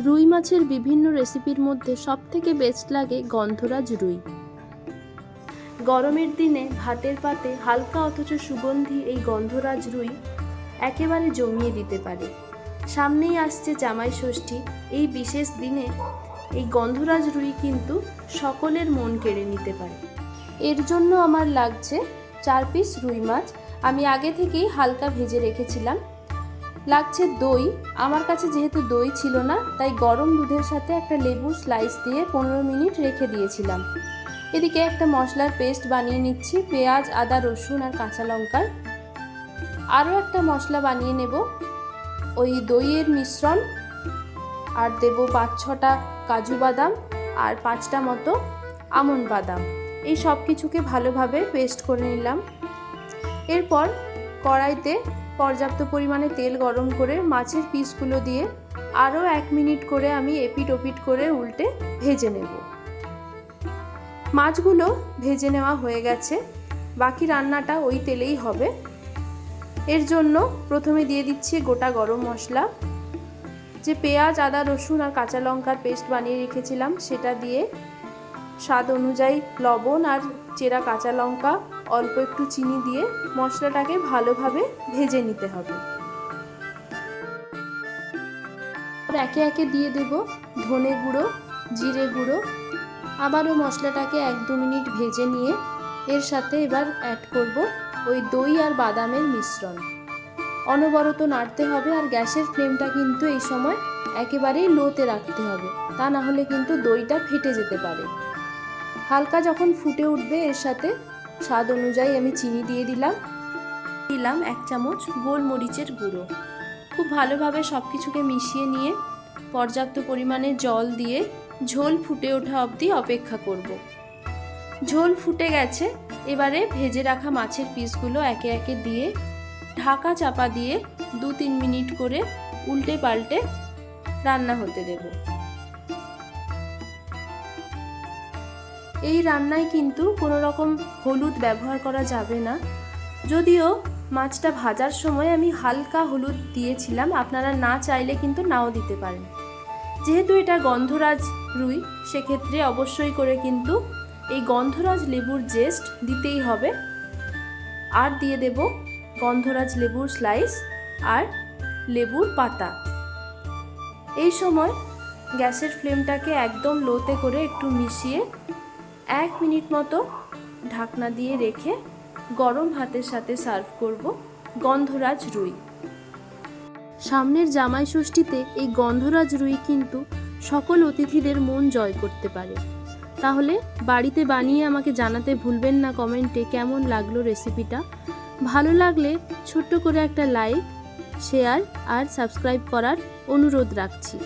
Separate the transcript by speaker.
Speaker 1: রুই মাছের বিভিন্ন রেসিপির মধ্যে সবথেকে বেস্ট লাগে গন্ধরাজ রুই। গরমের দিনে ভাতের পাতে হালকা অথচ সুগন্ধি এই গন্ধরাজ রুই একেবারে জমিয়ে দিতে পারে। সামনেই আসছে জামাই ষষ্ঠী, এই বিশেষ দিনে এই গন্ধরাজ রুই কিন্তু সকলের মন কেড়ে নিতে পারে। এর জন্য আমার লাগছে 4 পিস রুই মাছ, আমি আগে থেকেই হালকা ভেজে রেখেছিলাম। লাগছে দই, আমার কাছে যেহেতু দই ছিল না তাই গরম দুধের সাথে একটা লেবুর স্লাইস দিয়ে 15 মিনিট রেখে দিয়েছিলাম। এদিকে একটা মশলার পেস্ট বানিয়ে নিচ্ছি, পেঁয়াজ, আদা, রসুন আর কাঁচা লঙ্কার। আরও একটা মশলা বানিয়ে নেব, ওই দইয়ের মিশ্রণ, আর দেব 5-6টা কাজু বাদাম আর 5টা মতো আমন্ড বাদাম। এই সব কিছুকে ভালোভাবে পেস্ট করে নিলাম। এরপর কড়াইতে পর্যাপ্ত পরিমাণে তেল গরম করে মাছের পিসগুলো দিয়ে আরও 1 মিনিট করে আমি এপিট ওপিট করে উল্টে ভেজে নেব। মাছগুলো ভেজে নেওয়া হয়ে গেছে, বাকি রান্নাটা ওই তেলেই হবে। এর জন্য প্রথমে দিয়ে দিচ্ছি গোটা গরম মশলা, যে পেঁয়াজ, আদা, রসুন আর কাঁচা লঙ্কার পেস্ট বানিয়ে রেখেছিলাম সেটা দিয়ে স্বাদ অনুযায়ী লবণ আর চেরা কাঁচা লঙ্কা, অল্প একটু চিনি দিয়ে মশলাটাকে ভালোভাবে ভেজে নিতে হবে। একে একে দিয়ে দেব ধনে গুঁড়ো, জিরে গুঁড়ো। আবারও মশলাটাকে 1-2 মিনিট ভেজে নিয়ে এর সাথে এবার অ্যাড করব ওই দই আর বাদামের মিশ্রণ। অনবরত নাড়তে হবে, আর গ্যাসের ফ্লেমটা কিন্তু এই সময় একেবারেই লোতে রাখতে হবে, তা না হলে কিন্তু দইটা ফেটে যেতে পারে। হালকা যখন ফুটে উঠবে এর সাথে স্বাদ অনুযায়ী আমি চিনি দিয়ে দিলাম 1 চামচ গোলমরিচের গুঁড়ো। খুব ভালোভাবে সব কিছুকে মিশিয়ে নিয়ে পর্যাপ্ত পরিমাণে জল দিয়ে ঝোল ফুটে ওঠা অবধি অপেক্ষা করব। ঝোল ফুটে গেছে, এবারে ভেজে রাখা মাছের পিসগুলো একে একে দিয়ে ঢাকা চাপা দিয়ে 2-3 মিনিট করে উল্টে পাল্টে রান্না হতে দেব। এই রান্নায় কিন্তু কোনো রকম হলুদ ব্যবহার করা যাবে না, যদিও মাছটা ভাজার সময় আমি হালকা হলুদ দিয়েছিলাম, আপনারা না চাইলে কিন্তু নাও দিতে পারেন। যেহেতু এটা গন্ধরাজ রুই, সেক্ষেত্রে অবশ্যই করে কিন্তু এই গন্ধরাজ লেবুর জেস্ট দিতেই হবে। আর দিয়ে দেব গন্ধরাজ লেবুর স্লাইস আর লেবুর পাতা। এই সময় গ্যাসের ফ্লেমটাকে একদম লোতে করে একটু মিশিয়ে 1 মিনিট মতো ঢাকনা দিয়ে রেখে গরম ভাতের সাথে সার্ভ করব গন্ধরাজ রুই। সামনের জামাই ষষ্ঠীতে এই গন্ধরাজ রুই কিন্তু সকল অতিথিদের মন জয় করতে পারে। তাহলে বাড়িতে বানিয়ে আমাকে জানাতে ভুলবেন না কমেন্টে কেমন লাগলো রেসিপিটা। ভালো লাগলে ছোট্ট করে একটা লাইক, শেয়ার আর সাবস্ক্রাইব করার অনুরোধ রাখছি।